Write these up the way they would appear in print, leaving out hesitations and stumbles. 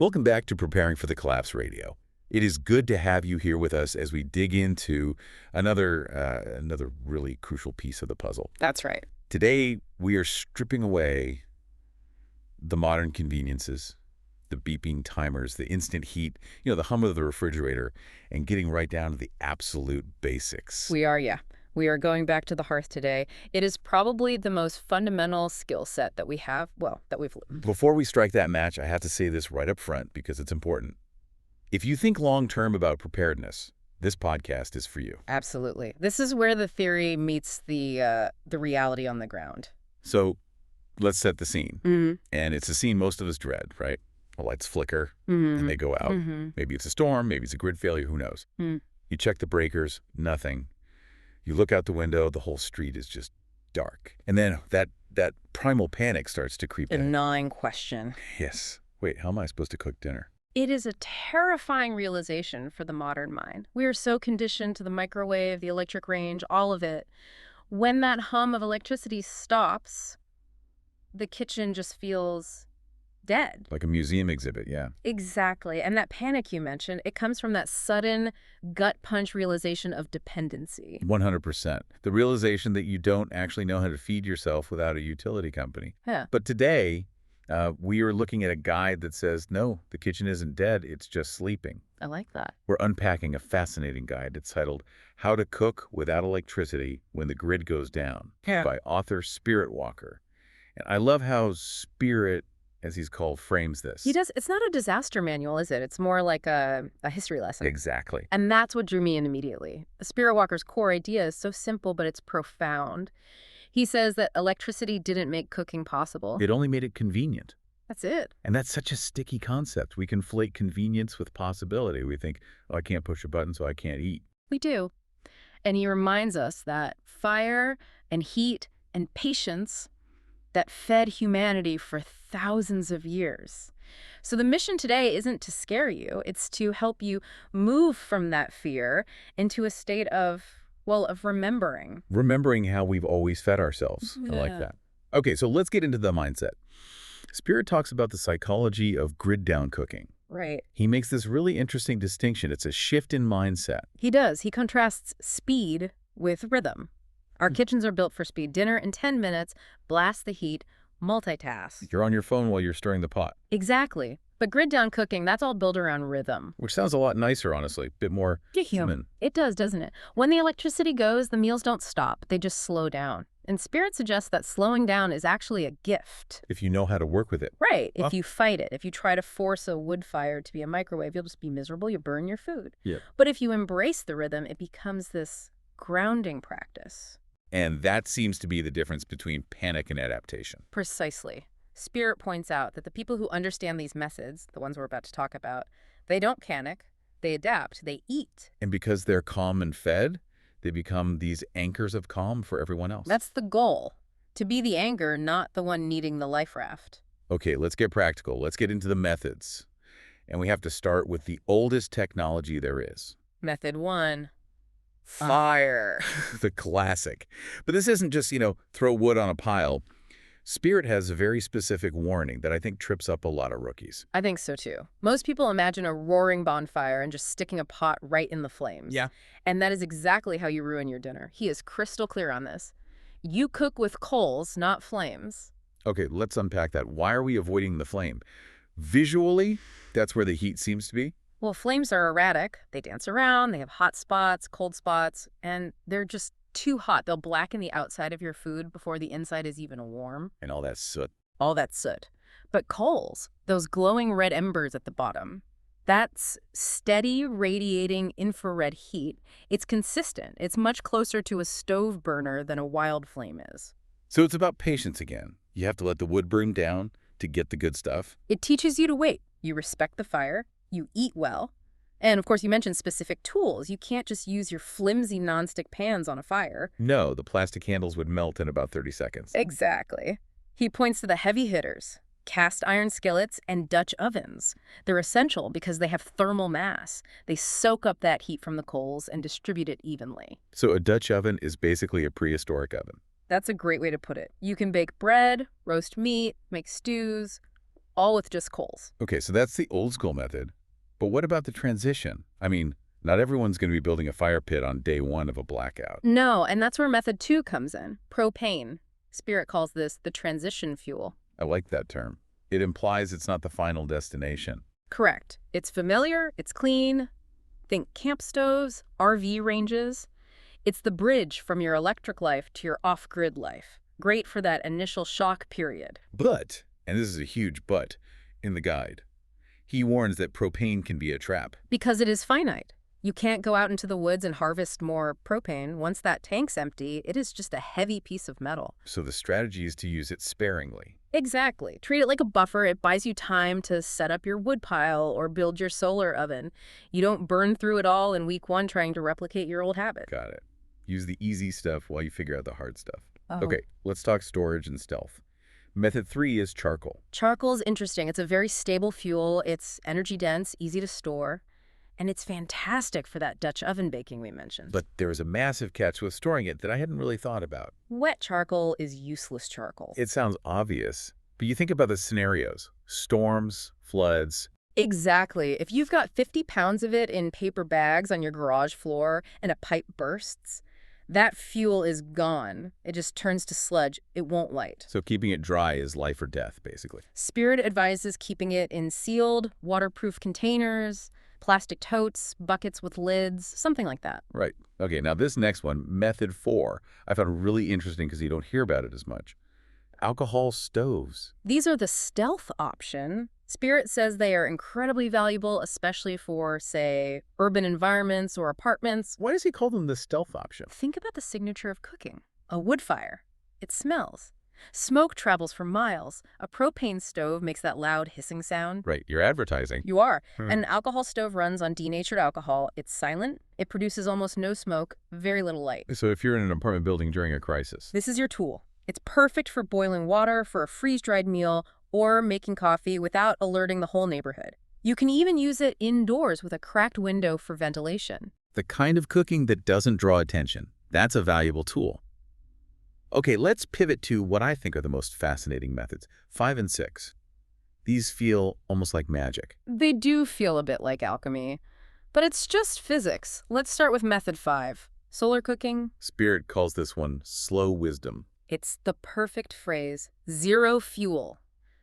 Welcome back to Preparing for the Collapse Radio. It is good to have you here with us as we dig into another really crucial piece of the puzzle. That's right. Today, we are stripping away the modern conveniences, the beeping timers, the instant heat, the hum of the refrigerator, and getting right down to the absolute basics. We are, yeah. We are going back to the hearth today. It is probably the most fundamental skill set that we have, that we've learned. Before we strike that match, I have to say this right up front because it's important. If you think long-term about preparedness, this podcast is for you. Absolutely. This is where the theory meets the reality on the ground. So let's set the scene. Mm-hmm. And it's a scene most of us dread, right? The lights flicker Mm-hmm. and they go out. Mm-hmm. Maybe it's a storm, maybe it's a grid failure, who knows? Mm. You check the breakers, nothing. You look out the window, the whole street is just dark. And then that primal panic starts to creep A in. gnawing question. Yes. Wait, how am I supposed to cook dinner? It is a terrifying realization for the modern mind. We are so conditioned to the microwave, the electric range, all of it. When that hum of electricity stops, the kitchen just feels dead. Like a museum exhibit, yeah. Exactly. And that panic you mentioned, it comes from that sudden gut punch realization of dependency. 100%. The realization that you don't actually know how to feed yourself without a utility company. Yeah. But today, we are looking at a guide that says, no, the kitchen isn't dead, it's just sleeping. I like that. We're unpacking a fascinating guide. It's titled How to Cook Without Electricity When the Grid Goes Down by author Spiritwalker. And I love how Spirit, as he's called, frames this. He does. It's not a disaster manual, is it? It's more like a history lesson. Exactly. And that's what drew me in immediately. Spiritwalker's core idea is so simple, but it's profound. He says that electricity didn't make cooking possible. It only made it convenient. That's it. And that's such a sticky concept. We conflate convenience with possibility. We think, oh, I can't push a button, so I can't eat. We do. And he reminds us that fire and heat and patience that fed humanity for thousands of years. So the mission today isn't to scare you. It's to help you move from that fear into a state of remembering. Remembering how we've always fed ourselves. Yeah. I like that. Okay, so let's get into the mindset. Spirit talks about the psychology of grid-down cooking. Right. He makes this really interesting distinction. It's a shift in mindset. He does. He contrasts speed with rhythm. Our kitchens are built for speed. Dinner in 10 minutes, blast the heat, multitask. You're on your phone while you're stirring the pot. Exactly. But grid-down cooking, that's all built around rhythm. Which sounds a lot nicer, honestly. A bit more human. It does, doesn't it? When the electricity goes, the meals don't stop. They just slow down. And Spirit suggests that slowing down is actually a gift. If you know how to work with it. Right. If you fight it. If you try to force a wood fire to be a microwave, you'll just be miserable. You burn your food. Yeah. But if you embrace the rhythm, it becomes this grounding practice. And that seems to be the difference between panic and adaptation. Precisely. Spirit points out that the people who understand these methods, the ones we're about to talk about, they don't panic, they adapt, they eat. And because they're calm and fed, they become these anchors of calm for everyone else. That's the goal. To be the anchor, not the one needing the life raft. Okay, let's get practical. Let's get into the methods. And we have to start with the oldest technology there is. Method 1. Fire. The classic. But this isn't just, throw wood on a pile. Spirit has a very specific warning that I think trips up a lot of rookies. I think so, too. Most people imagine a roaring bonfire and just sticking a pot right in the flames. Yeah. And that is exactly how you ruin your dinner. He is crystal clear on this. You cook with coals, not flames. Okay, let's unpack that. Why are we avoiding the flame? Visually, that's where the heat seems to be. Well, flames are erratic. They dance around, they have hot spots, cold spots, and they're just too hot. They'll blacken the outside of your food before the inside is even warm. And all that soot. All that soot. But coals, those glowing red embers at the bottom, that's steady, radiating infrared heat. It's consistent. It's much closer to a stove burner than a wild flame is. So it's about patience again. You have to let the wood burn down to get the good stuff. It teaches you to wait. You respect the fire. You eat well. And, of course, you mentioned specific tools. You can't just use your flimsy nonstick pans on a fire. No, the plastic handles would melt in about 30 seconds. Exactly. He points to the heavy hitters, cast iron skillets and Dutch ovens. They're essential because they have thermal mass. They soak up that heat from the coals and distribute it evenly. So a Dutch oven is basically a prehistoric oven. That's a great way to put it. You can bake bread, roast meat, make stews, all with just coals. Okay, so that's the old school method. But what about the transition? I mean, not everyone's going to be building a fire pit on day one of a blackout. No, and that's where method 2 comes in, propane. Spirit calls this the transition fuel. I like that term. It implies it's not the final destination. Correct. It's familiar, it's clean. Think camp stoves, RV ranges. It's the bridge from your electric life to your off-grid life. Great for that initial shock period. But, and this is a huge but, in the guide, he warns that propane can be a trap. Because it is finite. You can't go out into the woods and harvest more propane. Once that tank's empty, it is just a heavy piece of metal. So the strategy is to use it sparingly. Exactly. Treat it like a buffer. It buys you time to set up your wood pile or build your solar oven. You don't burn through it all in week 1 trying to replicate your old habit. Got it. Use the easy stuff while you figure out the hard stuff. Oh. Okay, let's talk storage and stealth. Method 3 is charcoal. Charcoal is interesting. It's a very stable fuel. It's energy dense, easy to store. And it's fantastic for that Dutch oven baking we mentioned. But there is a massive catch with storing it that I hadn't really thought about. Wet charcoal is useless charcoal. It sounds obvious, but you think about the scenarios. Storms, floods. Exactly. If you've got 50 pounds of it in paper bags on your garage floor and a pipe bursts, that fuel is gone. It just turns to sludge. It won't light. So keeping it dry is life or death, basically. Spirit advises keeping it in sealed, waterproof containers, plastic totes, buckets with lids, something like that. Right. Okay, now this next one, method 4, I found really interesting because you don't hear about it as much. Alcohol stoves. These are the stealth option. Spirit says they are incredibly valuable, especially for, say, urban environments or apartments. Why does he call them the stealth option? Think about the signature of cooking. A wood fire. It smells. Smoke travels for miles. A propane stove makes that loud hissing sound. Right, you're advertising. You are. An alcohol stove runs on denatured alcohol. It's silent. It produces almost no smoke, very little light. So if you're in an apartment building during a crisis. This is your tool. It's perfect for boiling water, for a freeze-dried meal, or making coffee without alerting the whole neighborhood. You can even use it indoors with a cracked window for ventilation. The kind of cooking that doesn't draw attention. That's a valuable tool. Okay, let's pivot to what I think are the most fascinating methods, 5 and 6. These feel almost like magic. They do feel a bit like alchemy, but it's just physics. Let's start with method 5, solar cooking. Spirit calls this one slow wisdom. It's the perfect phrase, zero fuel,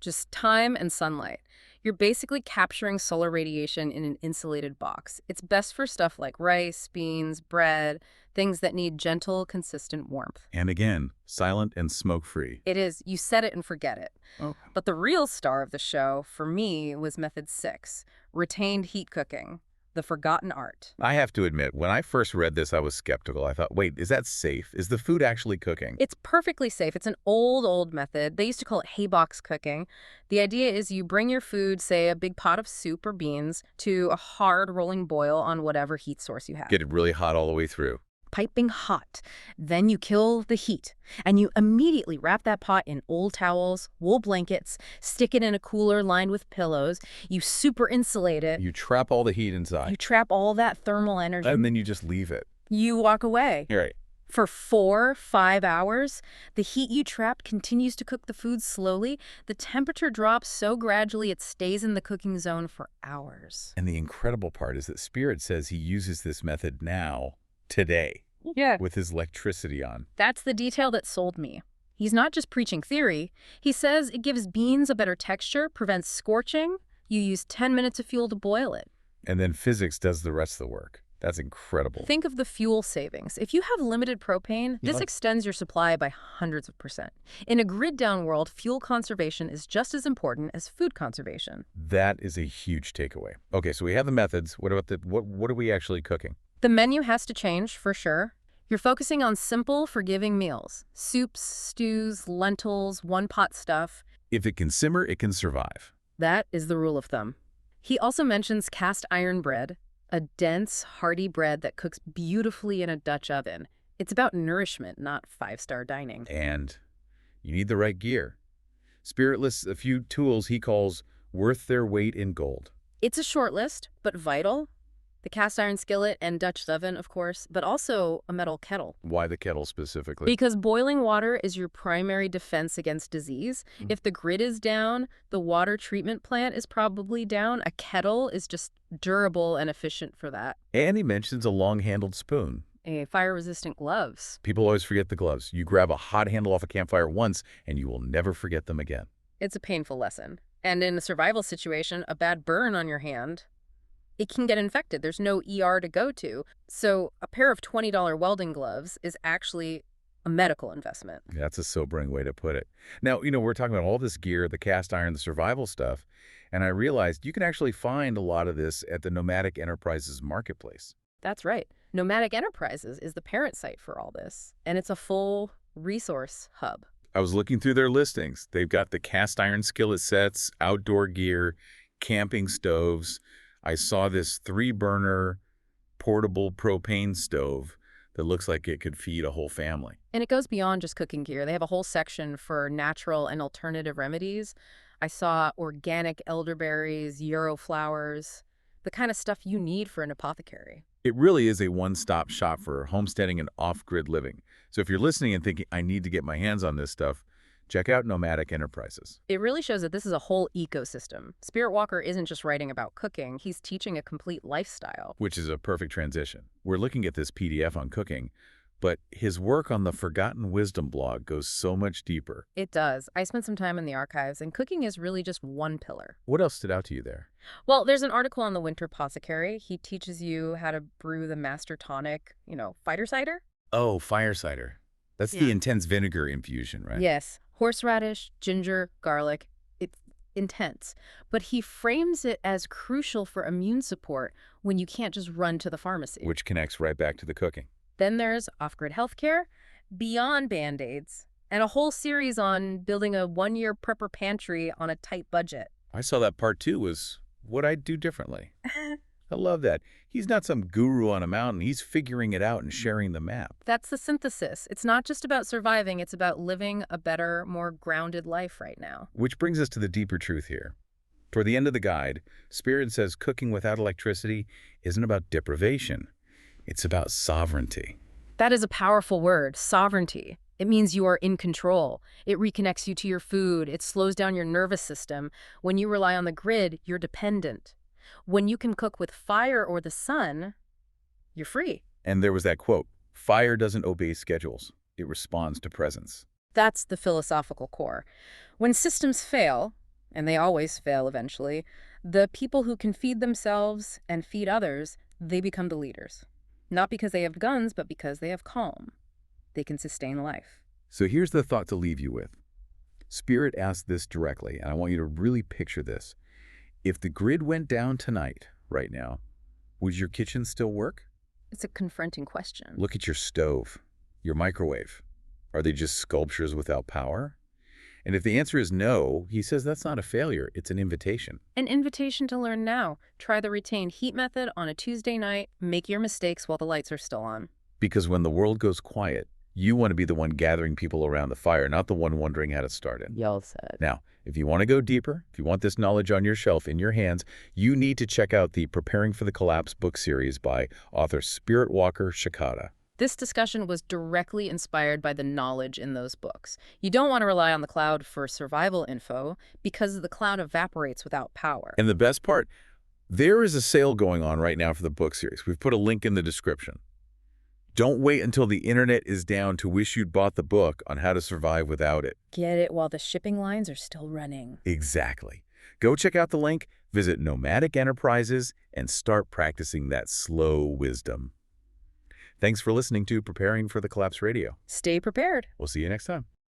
just time and sunlight. You're basically capturing solar radiation in an insulated box. It's best for stuff like rice, beans, bread, things that need gentle, consistent warmth. And again, silent and smoke-free. It is. You set it and forget it. Oh. But the real star of the show, for me, was method 6, retained heat cooking, the forgotten art. I have to admit, when I first read this, I was skeptical. I thought, wait, is that safe? Is the food actually cooking? It's perfectly safe. It's an old method. They used to call it haybox cooking. The idea is you bring your food, say a big pot of soup or beans, to a hard rolling boil on whatever heat source you have. Get it really hot all the way through. Piping hot. Then you kill the heat, and you immediately wrap that pot in old towels, wool blankets, stick it in a cooler lined with pillows, you super insulate it, You trap all the heat inside, you trap all that thermal energy, and then you just leave it. you walk away. You're right. For 4-5 hours, the heat you trapped continues to cook the food slowly. The temperature drops so gradually it stays in the cooking zone for hours. And the incredible part is that Spirit says he uses this method now, today, Yeah. with his electricity on. That's the detail that sold me. He's not just preaching theory. He says it gives beans a better texture, prevents scorching. You use 10 minutes of fuel to boil it. And then physics does the rest of the work. That's incredible. Think of the fuel savings. If you have limited propane, this extends your supply by hundreds of %. In a grid-down world, fuel conservation is just as important as food conservation. That is a huge takeaway. Okay, so we have the methods. What about what are we actually cooking? The menu has to change, for sure. You're focusing on simple, forgiving meals. Soups, stews, lentils, one-pot stuff. If it can simmer, it can survive. That is the rule of thumb. He also mentions cast iron bread, a dense, hearty bread that cooks beautifully in a Dutch oven. It's about nourishment, not five-star dining. And you need the right gear. Spirit lists a few tools he calls worth their weight in gold. It's a short list, but vital. The cast iron skillet and Dutch oven, of course, but also a metal kettle. Why the kettle specifically? Because boiling water is your primary defense against disease. If the grid is down, the water treatment plant is probably down. A kettle is just durable and efficient for that. And he mentions a long-handled spoon. Fire-resistant gloves. People always forget the gloves. You grab a hot handle off a campfire once, and you will never forget them again. It's a painful lesson. And in a survival situation, a bad burn on your hand, it can get infected. There's no ER to go to. So a pair of $20 welding gloves is actually a medical investment. That's a sobering way to put it. Now, we're talking about all this gear, the cast iron, the survival stuff, and I realized you can actually find a lot of this at the Nomadic Enterprises marketplace. That's right. Nomadic Enterprises is the parent site for all this, and it's a full resource hub. I was looking through their listings. They've got the cast iron skillet sets, outdoor gear, camping stoves. I saw this 3-burner portable propane stove that looks like it could feed a whole family. And it goes beyond just cooking gear. They have a whole section for natural and alternative remedies. I saw organic elderberries, yarrow flowers, the kind of stuff you need for an apothecary. It really is a one-stop shop for homesteading and off-grid living. So if you're listening and thinking, I need to get my hands on this stuff, check out Nomadic Enterprises. It really shows that this is a whole ecosystem. Spiritwalker isn't just writing about cooking, he's teaching a complete lifestyle. Which is a perfect transition. We're looking at this PDF on cooking, but his work on the Forgotten Wisdom blog goes so much deeper. It does. I spent some time in the archives, and cooking is really just one pillar. What else stood out to you there? Well, there's an article on the winter apothecary. He teaches you how to brew the master tonic, fighter cider. Oh, fire cider. That's the intense vinegar infusion, right? Yes. Horseradish, ginger, garlic. It's intense. But he frames it as crucial for immune support when you can't just run to the pharmacy. Which connects right back to the cooking. Then there's off-grid healthcare, beyond Band-Aids, and a whole series on building a 1-year prepper pantry on a tight budget. I saw that part 2 was what I'd do differently. I love that. He's not some guru on a mountain. He's figuring it out and sharing the map. That's the synthesis. It's not just about surviving. It's about living a better, more grounded life right now. Which brings us to the deeper truth here. Toward the end of the guide, Spirit says cooking without electricity isn't about deprivation. It's about sovereignty. That is a powerful word, sovereignty. It means you are in control. It reconnects you to your food. It slows down your nervous system. When you rely on the grid, you're dependent. When you can cook with fire or the sun, you're free. And there was that quote, fire doesn't obey schedules. It responds to presence. That's the philosophical core. When systems fail, and they always fail eventually, the people who can feed themselves and feed others, they become the leaders. Not because they have guns, but because they have calm. They can sustain life. So here's the thought to leave you with. Spirit asked this directly, and I want you to really picture this. If the grid went down tonight, right now, would your kitchen still work? It's a confronting question. Look at your stove, your microwave. Are they just sculptures without power? And if the answer is no, he says that's not a failure, it's an invitation. An invitation to learn now. Try the retained heat method on a Tuesday night. Make your mistakes while the lights are still on. Because when the world goes quiet, you want to be the one gathering people around the fire, not the one wondering how to start it. Well said. Now, if you want to go deeper, if you want this knowledge on your shelf, in your hands, you need to check out the Preparing for the Collapse book series by author Spiritwalker Shikata. This discussion was directly inspired by the knowledge in those books. You don't want to rely on the cloud for survival info because the cloud evaporates without power. And the best part, there is a sale going on right now for the book series. We've put a link in the description. Don't wait until the internet is down to wish you'd bought the book on how to survive without it. Get it while the shipping lines are still running. Exactly. Go check out the link, visit Nomadic Enterprises, and start practicing that slow wisdom. Thanks for listening to Preparing for the Collapse Radio. Stay prepared. We'll see you next time.